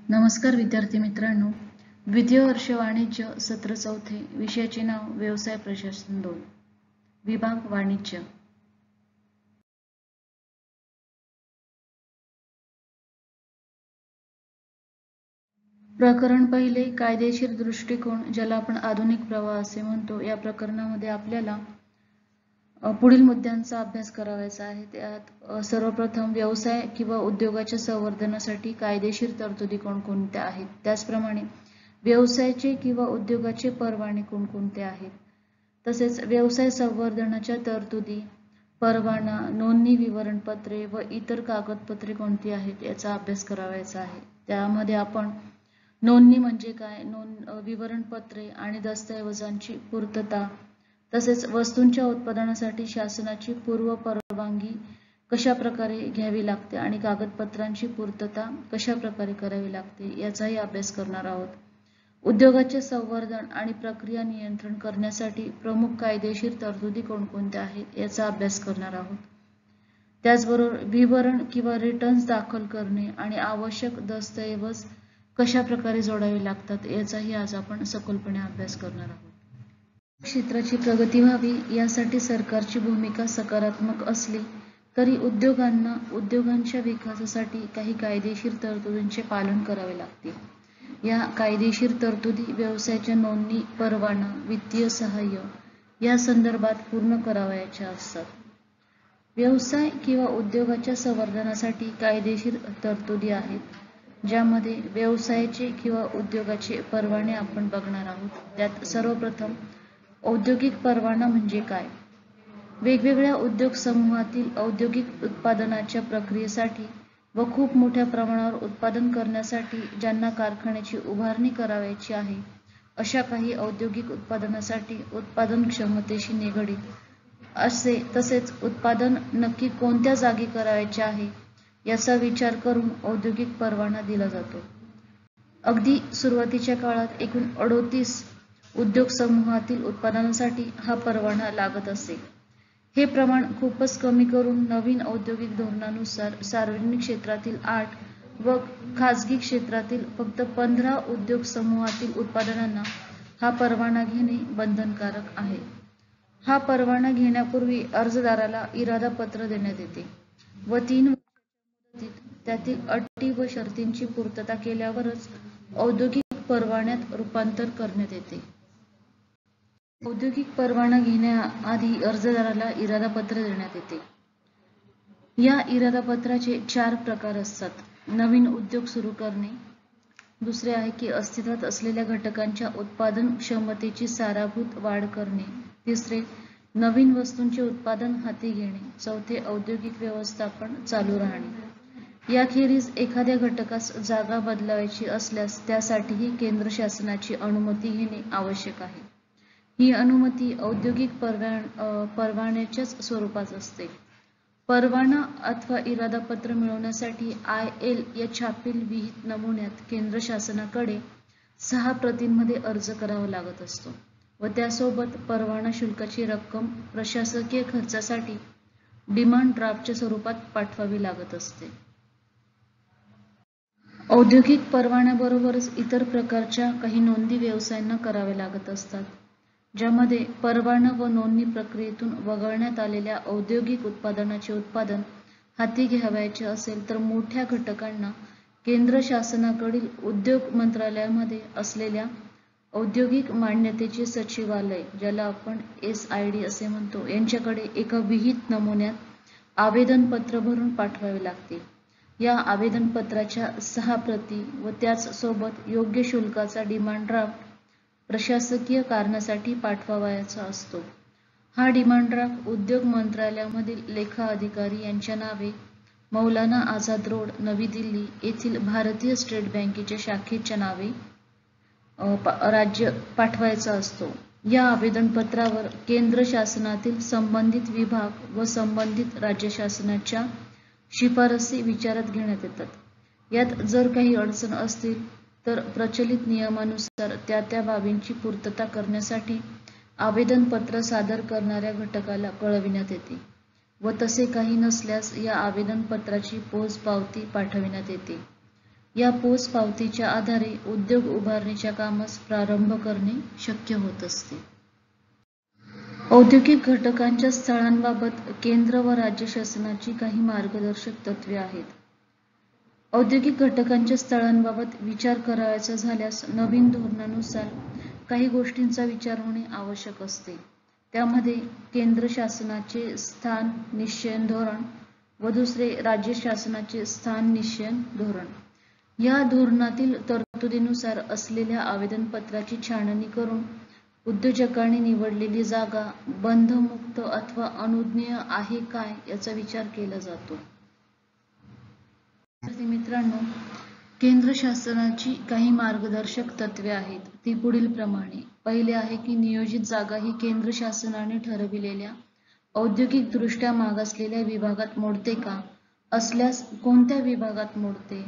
नमस्कार विद्यार्थी मित्रांनो, द्वितीय वर्ष वाणिज्य सत्र चौथे, विषयाचे नाव व्यवसाय प्रशासन 2, विभाग वाणिज्य. प्रकरण पहिले, कायदेशीर दृष्टिकोन, ज्याला आपण आधुनिक प्रवाह असे म्हणतो. या प्रकरणामध्ये आपल्याला पुढील मुद्द्यांचा अभ्यास करायचा आहे. त्यात सर्वप्रथम व्यवसाय किंवा उद्योगाच्या संवर्धनासाठी कायदेशीर तरतुदी कोणकोणत्या आहेत, त्याचप्रमाणे व्यवसायाचे किंवा उद्योगाचे परवाने कोणकोणते आहेत, तसेच व्यवसाय संवर्धनाच्या तरतुदी, परवाना, नोंदणी विवरणपत्रे व इतर कागदपत्रे कोणती आहेत याचा अभ्यास करायचा आहे. त्यामध्ये आपण नोंदणी म्हणजे काय, विवरणपत्रे आणि दस्तऐवजांची पूर्तता, तसेच वस्तूंच्या उत्पादनासाठी शासनाची पूर्व परवानगी कशा प्रकारे घ्यावी लागते आणि कागदपत्रांची पूर्तता कशा प्रकारे करावी लागते याचाही अभ्यास करणार आहोत. उद्योगाचे संवर्धन आणि प्रक्रिया नियंत्रण करण्यासाठी प्रमुख कायदेशीर तरतुदी कोणकोणत्या आहेत याचा अभ्यास करणार आहोत. त्याचबरोबर विवरण किंवा रिटर्न्स दाखल करणे आणि आवश्यक दस्तऐवज कशा प्रकारे जोडावे लागतात याचाही आज आपण सखोलपणे अभ्यास करणार आहोत. क्षेत्राची प्रगती व्हावी यासाठी सरकारची भूमिका सकारात्मक असली तरी उद्योगांच्या विकासासाठी काही कायदेशीर तरतुदींचे पालन करावे लागते. या कायदेशीर तरतुदी व्यवसायाच्या नोंदणी, परवाना, वित्तीय सहाय्य या संदर्भात पूर्ण करावयाच्या असतात. व्यवसाय किंवा उद्योगाच्या संवर्धनासाठी कायदेशीर तरतुदी आहेत, ज्यामध्ये व्यवसायाचे किंवा उद्योगाचे परवाने आपण बघणार आहोत. त्यात सर्वप्रथम औद्योगिक परवाना म्हणजे काय. वेगवेगळ्या उद्योग समूहातील औद्योगिक उत्पादनाच्या प्रक्रियेसाठी व खूप मोठ्या प्रमाणावर उत्पादन करण्यासाठी ज्यांना कारखान्याची उभारणी करावयाची आहे, अशा काही औद्योगिक उत्पादनासाठी उत्पादन क्षमतेशी निगडीत असे, तसेच उत्पादन नक्की कोणत्या जागी करावयाचे आहे याचा विचार करून औद्योगिक परवाना दिला जातो. अगदी सुरुवातीच्या काळात एकूण 38 उद्योग समूहातील उत्पादनासाठी हा परवाना लागत असे. हे प्रमाण खूपच कमी करून नवीन औद्योगिक धोरणानुसार सार्वजनिक क्षेत्रातील 8 व खाजगी क्षेत्रातील फक्त 15 उद्योग समूहातील उत्पादनांना हा परवाना घेणे बंधनकारक आहे. हा परवाना घेण्यापूर्वी अर्जदाराला इरादा पत्र देण्यात येते व 3 वर्षाच्या मुदतीत त्यातील अटी व शर्तींची पूर्तता केल्यावरच औद्योगिक परवान्यात रूपांतर करण्यात येते. औद्योगिक परवाना घेण्याआधी अर्जदाराला इरादा पत्र देण्यात येते. या इरादा पत्राचे 4 प्रकार असतात. नवीन उद्योग सुरू करणे, दुसरे आहे की अस्तित्वात असलेल्या घटकांच्या उत्पादन क्षमतेची साराभूत वाढ करणे, तिसरे नवीन वस्तूंचे उत्पादन हाती घेणे, चौथे औद्योगिक व्यवस्थापन चालू राहणे. याखेरीज एखाद्या घटकास जागा बदलावायची असल्यास त्यासाठीही केंद्र शासनाची अनुमती घेणे आवश्यक आहे. ही अनुमती औद्योगिक परवान्याच्याच स्वरूपात असते. परवाना अथवा इरादा पत्र मिळवण्यासाठी IL या छापील विहित नमुन्यात केंद्र शासनाकडे 6 प्रतींमध्ये अर्ज करावा लागत असतो व त्यासोबत परवाना शुल्काची रक्कम प्रशासकीय खर्चासाठी डिमांड ड्राफ्टच्या स्वरूपात पाठवावी लागत असते. औद्योगिक परवान्याबरोबरच इतर प्रकारच्या काही नोंदी व्यवसायांना कराव्या लागत असतात, ज्यामध्ये परवाना व नोंदणी प्रक्रियेतून वगळण्यात आलेल्या औद्योगिक उत्पादनाचे उत्पादन हाती घ्यावयाचे असेल तर मोठ्या घटकांना केंद्र शासनाकडील उद्योग मंत्रालयामध्ये असलेल्या औद्योगिक मान्यतेचे सचिवालय, ज्याला आपण SID असे म्हणतो, यांच्याकडे एका विहित नमुन्यात आवेदनपत्र भरून पाठवावे लागते. या आवेदनपत्राच्या 6 प्रती व त्याच सोबत योग्य शुल्काचा डिमांड ड्राफ्ट प्रशासकीय कारणासाठी पाठवावयाचा असतो. हा डिमांड ड्राफ्ट उद्योग मंत्रालयामधील लेखा अधिकारी यांच्या नावे मौलाना आझाद रोड, नवी दिल्ली येथील भारतीय स्टेट बँकेच्या शाखेच्या नावे राज्य पाठवायचा असतो. या आवेदनपत्रावर केंद्र शासनातील संबंधित विभाग व संबंधित राज्य शासनाच्या शिफारसी विचारात घेण्यात येतात. यात जर काही अडचण असतील तर प्रचलित नियमानुसार त्या बाबींची पूर्तता करण्यासाठी आवेदनपत्र सादर करणाऱ्या घटकाला कळविण्यात येते व तसे काही नसल्यास या आवेदनपत्राची पोचपावती पाठविण्यात येते. या पोच पावतीच्या आधारे उद्योग उभारणीच्या कामास प्रारंभ करणे शक्य होत असते. औद्योगिक घटकांच्या स्थळांबाबत केंद्र व राज्य शासनाची काही मार्गदर्शक तत्वे आहेत. औद्योगिक घटकांच्या स्थळांबाबत विचार करायचा झाल्यास नवीन धोरणानुसार काही गोष्टींचा विचार होणे आवश्यक असते. त्यामध्ये केंद्र शासनाचे स्थान निश्चयन धोरण व दुसरे राज्य शासनाचे स्थान निश्चयन धोरण. या धोरणातील तरतुदीनुसार असलेल्या आवेदनपत्राची छाननी करून उद्योजकांनी निवडलेली जागा बंधमुक्त अथवा अनुज्ञेय आहे काय याचा विचार केला जातो. मित्रांनो, केंद्र शासनाची काही मार्गदर्शक तत्वे आहेत ती पुढील प्रमाणे. पहिले आहे की नियोजित जागा ही केंद्र शासनाने ठरविलेल्या औद्योगिक दृष्ट्या मागासलेल्या विभागात मोडते का, असल्यास कोणत्या विभागात मोडते.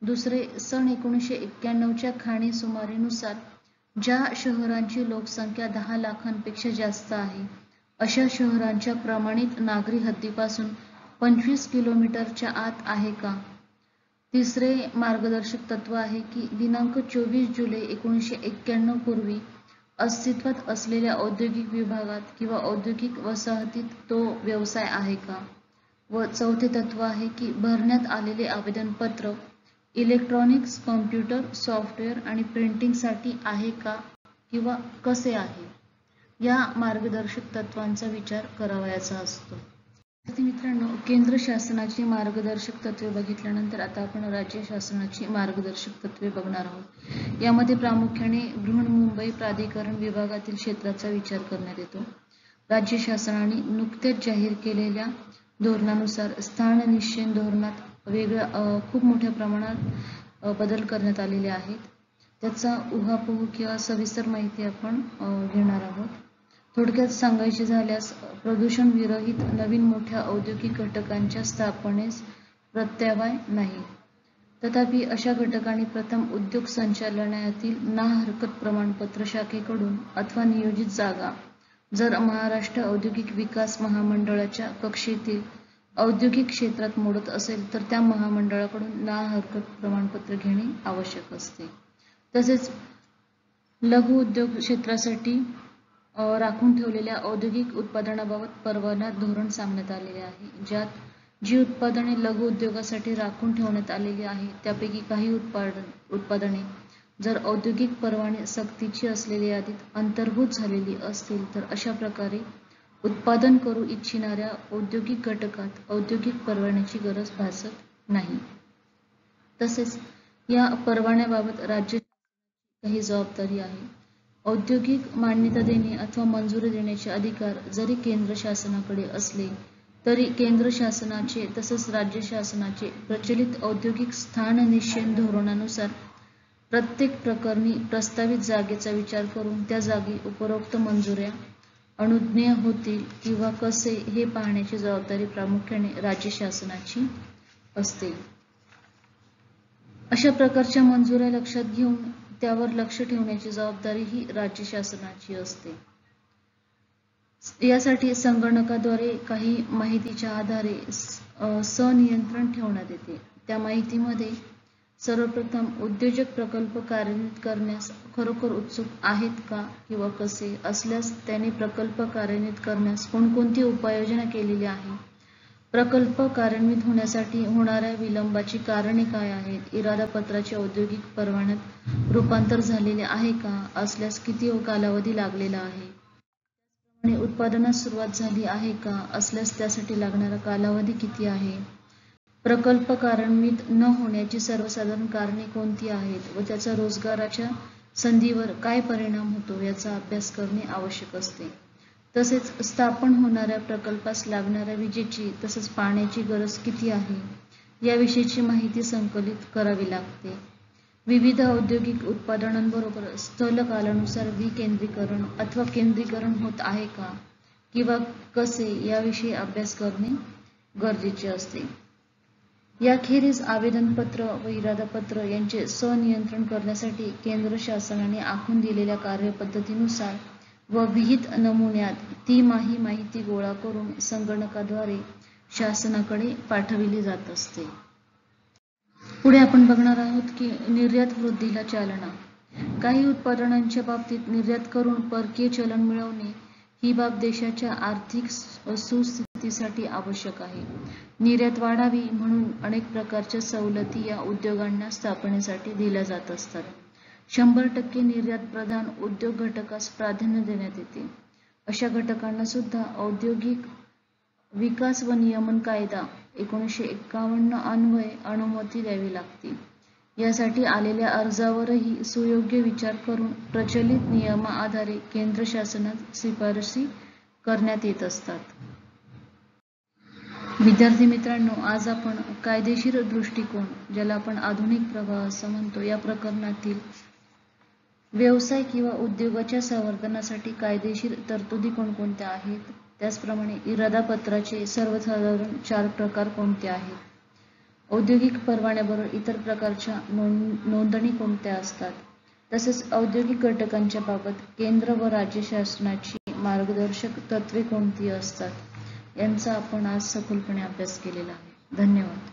दुसरे, सन 1991च्या खाणी सुमारीनुसार ज्या शहरांची लोकसंख्या 10 लाखांपेक्षा जास्त आहे अशा शहरांच्या प्रमाणित नागरी हद्दीपासून 25 किलोमीटरच्या आत आहे का. तिसरे मार्गदर्शक तत्व आहे की दिनांक 24 जुलै 1991 पूर्वी अस्तित्वात असलेल्या औद्योगिक विभागात किंवा औद्योगिक वसाहतीत तो व्यवसाय आहे का. व चौथे तत्व आहे की भरण्यात आलेले आवेदनपत्र इलेक्ट्रॉनिक्स, कॉम्प्युटर, सॉफ्टवेअर आणि प्रिंटिंगसाठी आहे का किंवा कसे आहे. या मार्गदर्शक तत्वांचा विचार करावयाचा असतो. मित्रांनो, केंद्र शासनाची मार्गदर्शक तत्वे बघितल्यानंतर आता आपण राज्य शासनाची मार्गदर्शक तत्वे बघणार आहोत. यामध्ये प्रामुख्याने बृहन्मुंबई प्राधिकरण विभागातील क्षेत्राचा विचार करण्यात येतो. राज्य शासनाने नुकत्याच जाहीर केलेल्या धोरणानुसार स्थान निश्चयन धोरणात खूप मोठ्या प्रमाणात बदल करण्यात आलेले आहेत. त्याचा उहापोह किंवा सविस्तर माहिती आपण घेणार आहोत. थोडक्यात सांगायचे झाल्यास प्रदूषण विरहित नवीन मोठ्या औद्योगिक घटकांच्या स्थापनेस प्रत्यवाय नाही. तथापि अशा घटकांनी प्रथम उद्योग संचालनालयातील ना हरकत प्रमाणपत्र शाखेकडून अथवा नियोजित जागा जर महाराष्ट्र औद्योगिक विकास महामंडळाच्या कक्षेतील औद्योगिक क्षेत्रात मोडत असेल तर त्या महामंडळाकडून ना हरकत प्रमाणपत्र घेणे आवश्यक असते. तसेच लघु उद्योग क्षेत्रासाठी राखून ठेवलेल्या औद्योगिक उत्पादनाबाबत परवाना धोरण सांगण्यात आलेले आहे, ज्यात जी उत्पादने लघु उद्योगासाठी राखून ठेवण्यात आलेली आहे त्यापैकी काही उत्पादने जर औद्योगिक परवाने सक्तीची असलेल्या यादीत अंतर्भूत झालेली असतील तर अशा प्रकारे उत्पादन करू इच्छिणाऱ्या औद्योगिक घटकात औद्योगिक परवान्याची गरज भासत नाही. तसेच या परवान्याबाबत राज्य काही जबाबदारी आहे. औद्योगिक मान्यता देणे अथवा मंजुरी देण्याचे अधिकार जरी केंद्र शासनाकडे असले तरी केंद्र शासनाचे तसेच राज्य शासनाचे प्रचलित औद्योगिक स्थान निश्चयन धोरणानुसार प्रत्येक प्रकरणी प्रस्तावित जागेचा विचार करून त्या जागी उपरोक्त मंजुऱ्या अनुज्ञेय होतील किंवा कसे हे पाहण्याची जबाबदारी प्रामुख्याने राज्य शासनाची असते. अशा प्रकारच्या मंजुऱ्या लक्षात घेऊन त्यावर लक्ष ठेवण्याची जबाबदारी ही राज्य शासनाची असते. यासाठी संगणकाद्वारे काही माहितीच्या आधारे सनियंत्रण ठेवण्यात येते. त्या माहितीमध्ये सर्वप्रथम उद्योजक प्रकल्प कार्यान्वित करण्यास खरोखर उत्सुक आहेत का किंवा कसे, असल्यास त्याने प्रकल्प कार्यान्वित करण्यास कोणकोणती उपाययोजना केलेली आहे, प्रकल्प कार्यान्वित होण्यासाठी होणाऱ्या विलंबाची कारणे काय आहेत, इरादापत्राचे औद्योगिक परवान्यात रूपांतर झालेले आहे का, असल्यास किती कालावधी लागलेला आहे, त्याचप्रमाणे उत्पादनास सुरुवात झाली आहे का, असल्यास त्यासाठी लागणारा कालावधी किती आहे, प्रकल्प कार्यान्वित न होण्याची सर्वसाधारण कारणे कोणती आहेत व त्याचा रोजगाराच्या संधीवर काय परिणाम होतो याचा अभ्यास करणे आवश्यक असते. तसेच स्थापन होणाऱ्या प्रकल्पास लागणाऱ्या विजेची तसेच पाण्याची गरज किती आहे याविषयीची माहिती संकलित करावी लागते. विविध औद्योगिक उत्पादनांबरोबर स्थल कालानुसार विकेंद्रीकरण अथवा केंद्रीकरण होत आहे का किंवा कसे याविषयी अभ्यास करणे गरजेचे असते. याखेरीज आवेदनपत्र व इरादापत्र यांचे सनियंत्रण करण्यासाठी केंद्र शासनाने आखून दिलेल्या कार्यपद्धतीनुसार व विहित नमुन्यात तिमाही माहिती गोळा करून संगणकाद्वारे शासनाकडे पाठविली जात असते. पुढे आपण बघणार आहोत की निर्यात वृद्धीला चालना. काही उत्पादनांच्या बाबतीत निर्यात करून परकीय चलन मिळवणे ही बाब देशाच्या आर्थिक सुस्थितीसाठी आवश्यक आहे. निर्यात वाढावी म्हणून अनेक प्रकारच्या सवलती या उद्योगांना स्थापनेसाठी दिल्या जात असतात. 100% निर्यात प्रधान उद्योग घटकास प्राधान्य देण्यात येते. अशा घटकांना सुद्धा औद्योगिक विकास व नियमन कायदा 1951 अन्वये अनुमती द्यावी लागते. यासाठी आलेल्या अर्जावरही सुयोग्य विचार करून प्रचलित नियमाआधारे केंद्र शासनात शिफारसी करण्यात येत असतात. विद्यार्थी मित्रांनो, आज आपण कायदेशीर दृष्टिकोन, ज्याला आपण आधुनिक प्रवाह असं म्हणतो, या प्रकरणातील व्यवसाय किंवा उद्योगाच्या संवर्धनासाठी कायदेशीर तरतुदी कोणकोणत्या आहेत, त्याचप्रमाणे इरादापत्राचे सर्वसाधारण 4 प्रकार कोणते आहेत, औद्योगिक परवान्याबरोबर इतर प्रकारच्या नोंदणी कोणत्या असतात, तसेच औद्योगिक घटकांच्या बाबत केंद्र व राज्य शासनाची मार्गदर्शक तत्त्वे कोणती असतात, यांचा आपण आज सखोलपणे अभ्यास केलेला आहे. धन्यवाद.